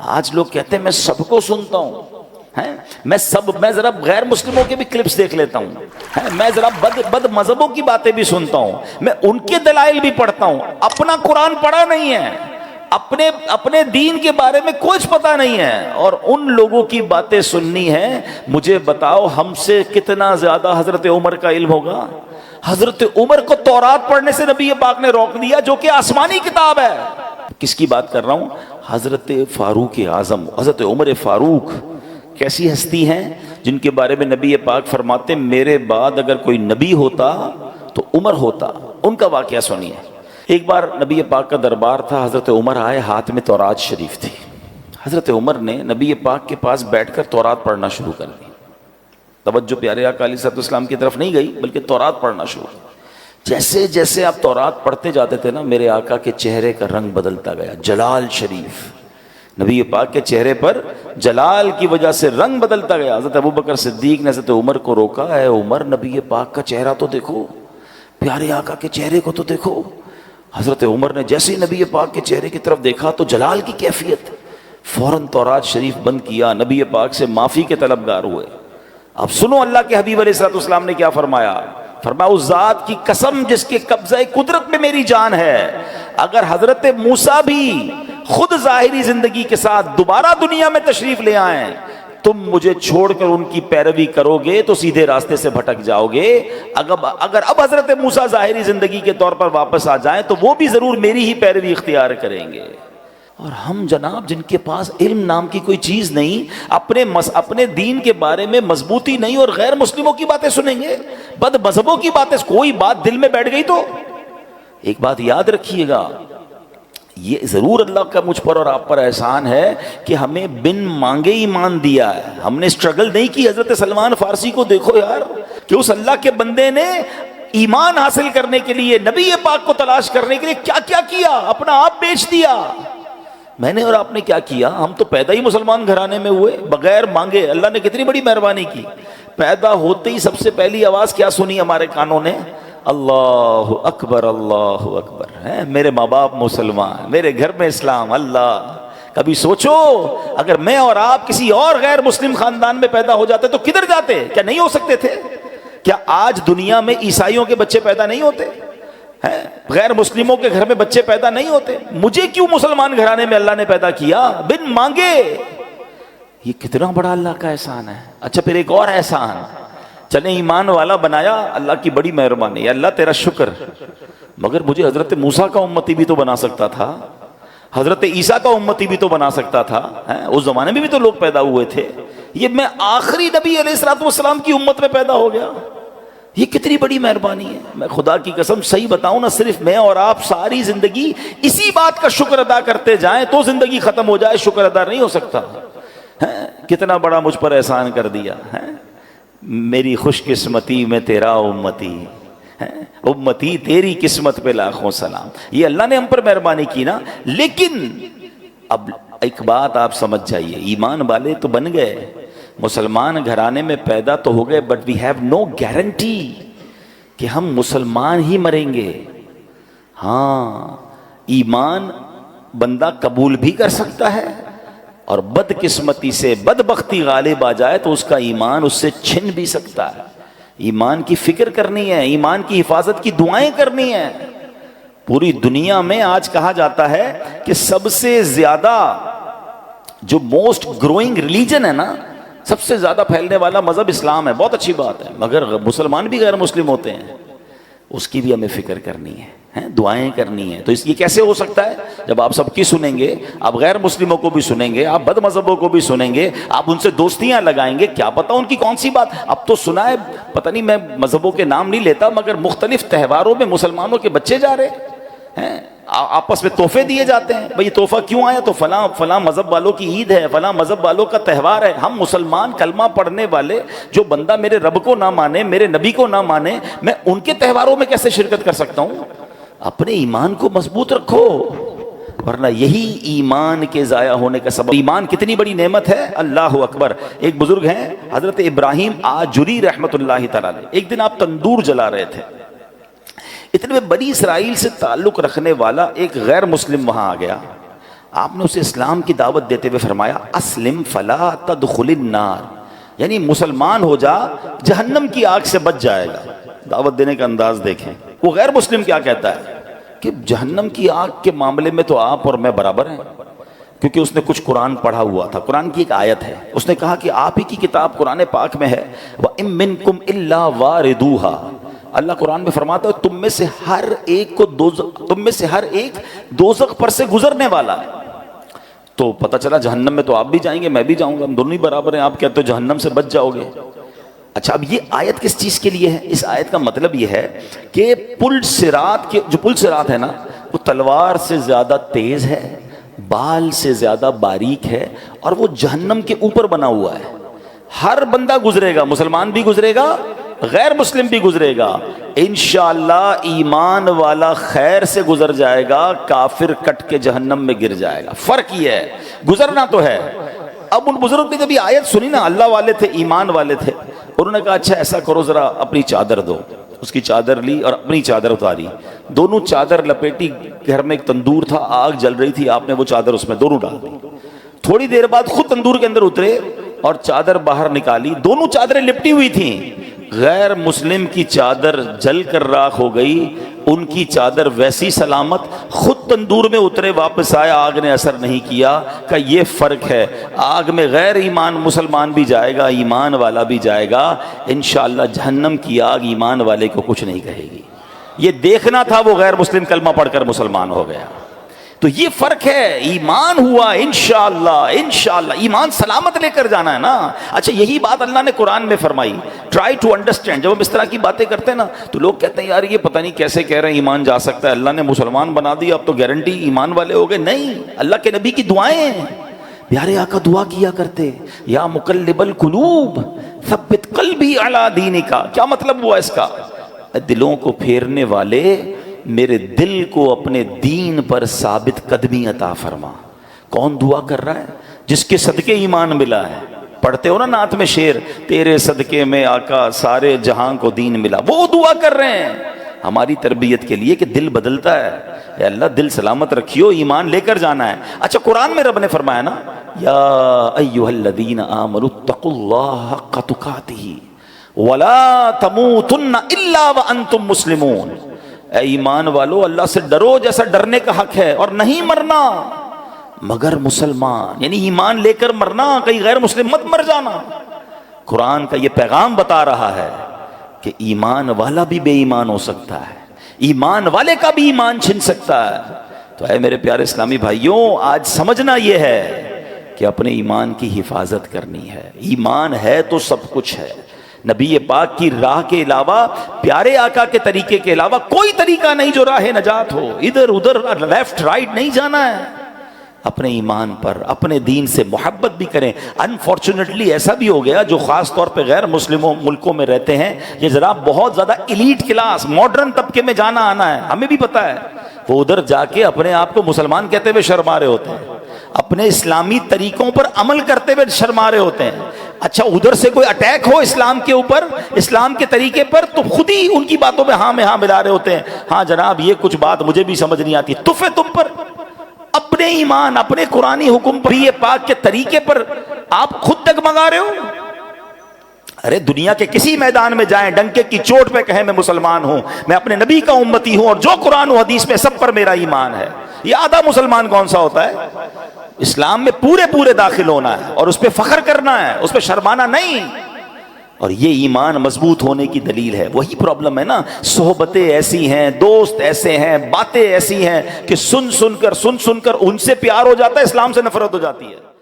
آج لوگ کہتے ہیں میں سب کو سنتا ہوں، میں ذرا غیر مسلموں کے بھی کلپس دیکھ لیتا ہوں، میں ذرا بد مذہبوں کی باتیں بھی سنتا ہوں، میں ان کے دلائل بھی پڑھتا ہوں، اپنا قرآن پڑھا نہیں ہے، اپنے دین کے بارے میں کچھ پتہ نہیں ہے، اور ان لوگوں کی باتیں سننی ہے۔ مجھے بتاؤ ہم سے کتنا زیادہ حضرت عمر کا علم ہوگا؟ حضرت عمر کو تورات پڑھنے سے نبی پاک نے روک دیا، جو کہ آسمانی کتاب ہے۔ کس کی بات کر رہا ہوں؟ حضرت فاروق اعظم، حضرت عمر فاروق کیسی ہستی ہیں جن کے بارے میں نبی پاک فرماتے میرے بعد اگر کوئی نبی ہوتا تو عمر ہوتا۔ ان کا واقعہ سنیے۔ ایک بار نبی پاک کا دربار تھا، حضرت عمر آئے، ہاتھ میں تورات شریف تھی۔ حضرت عمر نے نبی پاک کے پاس بیٹھ کر تورات پڑھنا شروع کر دی۔ توجہ پیارے آقا علیہ السلام کی طرف نہیں گئی، بلکہ تورات پڑھنا شروع کی۔ جیسے جیسے آپ تورات پڑھتے جاتے تھے نا، میرے آقا کے چہرے کا رنگ بدلتا گیا، جلال شریف، نبی پاک کے چہرے پر جلال کی وجہ سے رنگ بدلتا گیا۔ حضرت ابوبکر صدیق نے حضرت عمر کو روکا، اے عمر نبی پاک کا چہرہ تو دیکھو، پیارے آقا کے چہرے کو تو دیکھو۔ حضرت عمر نے جیسے ہی نبی پاک کے چہرے کی طرف دیکھا تو جلال کی کیفیت، فوراً تورات شریف بند کیا، نبی پاک سے معافی کے طلبگار ہوئے۔ اب سنو اللہ کے حبیب علیہ السلام نے کیا فرمایا۔ فرمایا اس ذات کی قسم جس کے قبضہ قدرت میں میری جان ہے، اگر حضرت موسیٰ بھی خود ظاہری زندگی کے ساتھ دوبارہ دنیا میں تشریف لے آئیں، تم مجھے چھوڑ کر ان کی پیروی کرو گے تو سیدھے راستے سے بھٹک جاؤ گے۔ اگر اب حضرت موسیٰ ظاہری زندگی کے طور پر واپس آ جائیں تو وہ بھی ضرور میری ہی پیروی اختیار کریں گے۔ اور ہم جناب جن کے پاس علم نام کی کوئی چیز نہیں، اپنے دین کے بارے میں مضبوطی نہیں، اور غیر مسلموں کی باتیں سنیں گے، بد مذہبوں کی باتیں، کوئی بات دل میں بیٹھ گئی تو ایک بات یاد رکھیے گا، یہ ضرور اللہ کا مجھ پر اور آپ پر احسان ہے کہ ہمیں بن مانگے ایمان دیا ہے۔ ہم نے اسٹرگل نہیں کی۔ حضرت سلمان فارسی کو دیکھو یار، کہ اس اللہ کے بندے نے ایمان حاصل کرنے کے لیے، نبی پاک کو تلاش کرنے کے لیے کیا کیا کیا، اپنا آپ بیچ دیا۔ میں نے اور آپ نے کیا کیا؟ ہم تو پیدا ہی مسلمان گھرانے میں ہوئے، بغیر مانگے۔ اللہ نے کتنی بڑی مہربانی کی، پیدا ہوتے ہی سب سے پہلی آواز کیا سنی ہمارے کانوں نے؟ اللہ اکبر، اللہ اکبر، میرے ماں باپ مسلمان، میرے گھر میں اسلام۔ اللہ، کبھی سوچو اگر میں اور آپ کسی اور غیر مسلم خاندان میں پیدا ہو جاتے تو کدھر جاتے؟ کیا نہیں ہو سکتے تھے؟ کیا آج دنیا میں عیسائیوں کے بچے پیدا نہیں ہوتے؟ غیر مسلموں کے گھر میں بچے پیدا نہیں ہوتے؟ مجھے کیوں مسلمان گھرانے میں اللہ نے پیدا کیا بن مانگے؟ یہ کتنا بڑا اللہ کا احسان ہے۔ اچھا پھر ایک اور احسان، چلیں ایمان والا بنایا، اللہ کی بڑی مہربانی، اللہ تیرا شکر، مگر مجھے حضرت موسیٰ کا امتی بھی تو بنا سکتا تھا، حضرت عیسیٰ کا امتی بھی تو بنا سکتا تھا۔ اس زمانے میں بھی تو لوگ پیدا ہوئے تھے، یہ میں آخری نبی علیہ السلام کی امت میں پیدا ہو گیا۔ یہ کتنی بڑی مہربانی ہے۔ میں خدا کی قسم صحیح بتاؤں نا، صرف میں اور آپ ساری زندگی اسی بات کا شکر ادا کرتے جائیں تو زندگی ختم ہو جائے، شکر ادا نہیں ہو سکتا۔ کتنا بڑا مجھ پر احسان کر دیا ہے۔ میری خوش قسمتی میں تیرا امتی، امتی تیری قسمت پہ لاکھوں سلام۔ یہ اللہ نے ہم پر مہربانی کی نا۔ لیکن اب ایک بات آپ سمجھ جائیے، ایمان والے تو بن گئے، مسلمان گھرانے میں پیدا تو ہو گئے، but we have no guarantee کہ ہم مسلمان ہی مریں گے۔ ہاں، ایمان بندہ قبول بھی کر سکتا ہے، اور بد قسمتی سے بدبختی غالب آ جائے تو اس کا ایمان اس سے چھن بھی سکتا ہے۔ ایمان کی فکر کرنی ہے، ایمان کی حفاظت کی دعائیں کرنی ہیں۔ پوری دنیا میں آج کہا جاتا ہے کہ سب سے زیادہ جو موسٹ گروئنگ ریلیجن ہے نا، سب سے زیادہ پھیلنے والا مذہب اسلام ہے۔ بہت اچھی بات ہے، مگر مسلمان بھی غیر مسلم ہوتے ہیں، اس کی بھی ہمیں فکر کرنی ہے، دعائیں کرنی ہیں۔ تو یہ کیسے ہو سکتا ہے؟ جب آپ سب کی سنیں گے، آپ غیر مسلموں کو بھی سنیں گے، آپ بد مذہبوں کو بھی سنیں گے، آپ ان سے دوستیاں لگائیں گے، کیا پتہ ان کی کون سی بات۔ اب تو سنا ہے، پتہ نہیں، میں مذہبوں کے نام نہیں لیتا، مگر مختلف تہواروں میں مسلمانوں کے بچے جا رہے ہیں، آپس میں تحفے دیے جاتے ہیں۔ بھئی یہ تحفہ کیوں آیا؟ تو فلاں مذہب والوں کی عید ہے، فلاں مذہب والوں کا تہوار ہے۔ ہم مسلمان کلمہ پڑھنے والے، جو بندہ میرے رب کو نہ مانے، میرے نبی کو نہ مانے، میں ان کے تہواروں میں کیسے شرکت کر سکتا ہوں؟ اپنے ایمان کو مضبوط رکھو، ورنہ یہی ایمان کے ضائع ہونے کا سبب۔ ایمان کتنی بڑی نعمت ہے، اللہ اکبر۔ ایک بزرگ ہیں حضرت ابراہیم آجری رحمت اللہ تعالی علیہ، ایک دن آپ تندور جلا رہے تھے، اتنے میں بنی اسرائیل سے تعلق رکھنے والا ایک غیر مسلم وہاں آ گیا۔ آپ نے اسے اسلام کی دعوت دیتے ہوئے فرمایا اسلم فلا تدخل النار، یعنی مسلمان ہو جا جہنم کی آگ سے بچ جائے گا۔ دعوت دینے کا انداز دیکھیں۔ وہ غیر مسلم کیا کہتا ہے کہ جہنم کی آگ کے معاملے میں تو آپ اور میں برابر ہیں، کیونکہ اس نے کچھ قرآن پڑھا ہوا تھا، قرآن کی ایک آیت ہے، اس نے کہا کہ آپ ہی کی کتاب قرآن پاک میں ہے وَإِن مِّنكُمْ إِلَّا وَارِدُوهَا، اللہ قرآن میں فرماتا ہے تم میں سے ہر ایک دوزخ پر سے گزرنے والا ہے۔ تو پتہ چلا جہنم میں تو آپ بھی جائیں گے، میں بھی جاؤں گا، ہم دونوں ہی برابر ہیں، آپ کہتے ہو جہنم سے بچ جاؤ گے۔ اچھا، اب یہ آیت کس چیز کے لیے ہے؟ اس آیت کا مطلب یہ ہے کہ پل صراط ہے نا، وہ تلوار سے زیادہ تیز ہے، بال سے زیادہ باریک ہے، اور وہ جہنم کے اوپر بنا ہوا ہے۔ ہر بندہ گزرے گا، مسلمان بھی گزرے گا، غیر مسلم بھی گزرے گا۔ انشاءاللہ ایمان والا خیر سے گزر جائے گا، کافر کٹ کے جہنم میں گر جائے گا۔ فرق یہ ہے، گزرنا تو ہے۔ اب ان بزرگ نے جب یہ آیت سنی نا، اللہ والے تھے، ایمان والے تھے، انہوں نے کہا اچھا ایسا کرو، ذرا اپنی چادر دو۔ اس کی چادر لی اور اپنی چادر اتاری، دونوں چادر لپیٹی، گھر میں ایک تندور تھا، آگ جل رہی تھی، آپ نے وہ چادر اس میں دونوں ڈال دی۔ تھوڑی دیر بعد خود تندور کے اندر اترے اور چادر باہر نکالی، دونوں چادریں لپٹی ہوئی تھیں۔ غیر مسلم کی چادر جل کر راکھ ہو گئی، ان کی چادر ویسی سلامت، خود تندور میں اترے، واپس آئے، آگ نے اثر نہیں کیا۔ کہ یہ فرق ہے، آگ میں غیر ایمان مسلمان بھی جائے گا، ایمان والا بھی جائے گا، انشاءاللہ جہنم کی آگ ایمان والے کو کچھ نہیں کہے گی۔ یہ دیکھنا تھا وہ غیر مسلم کلمہ پڑھ کر مسلمان ہو گیا۔ تو یہ فرق ہے، ایمان ہوا انشاءاللہ ایمان سلامت لے کر جانا ہے نا۔ اچھا، یہی بات اللہ نے قرآن میں فرمائی۔ Try to understand. جب ہم اس طرح کی باتیں کرتے ہیں نا تو لوگ کہتے ہیں یار یہ پتہ نہیں کیسے کہہ رہے ہیں ایمان جا سکتا ہے، اللہ نے مسلمان بنا دیا اب تو گارنٹی ایمان والے ہو گئے۔ نہیں، اللہ کے نبی کی دعائیں ہیں، پیارے آقا دعا کیا کرتے، یا مقلب القلوب ثبت قلبی علی دینک۔ کیا مطلب ہوا اس کا؟ دلوں کو پھیرنے والے، میرے دل کو اپنے دین پر ثابت قدمی عطا فرما۔ کون دعا کر رہا ہے؟ جس کے صدقے ایمان ملا ہے۔ پڑھتے ہو نا نعت میں شعر، تیرے صدقے میں آقا سارے جہاں کو دین ملا، وہ دعا کر رہے ہیں ہماری تربیت کے لیے کہ دل بدلتا ہے۔ اے اللہ دل سلامت رکھیو، ایمان لے کر جانا ہے۔ اچھا، قرآن میں رب نے فرمایا نا، یا ایھا الذین آمنوا اتقوا اللہ حق تقاتہ ولا تموتن الا وانتم مسلمون۔ اے ایمان والو، اللہ سے ڈرو جیسا ڈرنے کا حق ہے، اور نہیں مرنا مگر مسلمان، یعنی ایمان لے کر مرنا، کہیں غیر مسلم مت مر جانا۔ قرآن کا یہ پیغام بتا رہا ہے کہ ایمان والا بھی بے ایمان ہو سکتا ہے، ایمان والے کا بھی ایمان چھن سکتا ہے۔ تو اے میرے پیارے اسلامی بھائیوں، آج سمجھنا یہ ہے کہ اپنے ایمان کی حفاظت کرنی ہے۔ ایمان ہے تو سب کچھ ہے۔ نبی پاک کی راہ کے علاوہ، پیارے آقا کے طریقے کے علاوہ کوئی طریقہ نہیں جو راہ نجات ہو۔ ادھر ادھر لیفٹ رائٹ نہیں جانا ہے۔ اپنے ایمان پر، اپنے دین سے محبت بھی کریں۔ انفارچونیٹلی ایسا بھی ہو گیا جو خاص طور پہ غیر مسلموں ملکوں میں رہتے ہیں، یہ ذرا بہت زیادہ ایلیٹ کلاس، ماڈرن طبقے میں جانا آنا ہے، ہمیں بھی پتہ ہے، وہ ادھر جا کے اپنے آپ کو مسلمان کہتے ہوئے شرما رہے ہوتے ہیں، اپنے اسلامی طریقوں پر عمل کرتے ہوئے شرما رہے ہوتے ہیں۔ اچھا، ادھر سے کوئی اٹیک ہو اسلام کے اوپر، اسلام کے طریقے پر، تو خود ہی ان کی باتوں میں ہاں میں ہاں ملا رہے ہوتے ہیں۔ ہاں جناب، یہ کچھ بات مجھے بھی سمجھ نہیں آتی، تف ہے تم پر۔ اپنے ایمان، اپنے قرآنی حکم پر، یہ پاک کے طریقے پر آپ خود ڈگمگا رہے ہو۔ ارے دنیا کے کسی میدان میں جائیں، ڈنکے کی چوٹ پہ کہیں میں مسلمان ہوں، میں اپنے نبی کا امتی ہوں، اور جو قرآن و حدیث میں سب پر میرا ایمان ہے۔ یہ آدھا مسلمان کون سا ہوتا ہے؟ اسلام میں پورے داخل ہونا ہے، اور اس پہ فخر کرنا ہے، اس پہ شرمانا نہیں۔ اور یہ ایمان مضبوط ہونے کی دلیل ہے۔ وہی پرابلم ہے نا، صحبتیں ایسی ہیں، دوست ایسے ہیں، باتیں ایسی ہیں کہ سن کر ان سے پیار ہو جاتا ہے، اسلام سے نفرت ہو جاتی ہے۔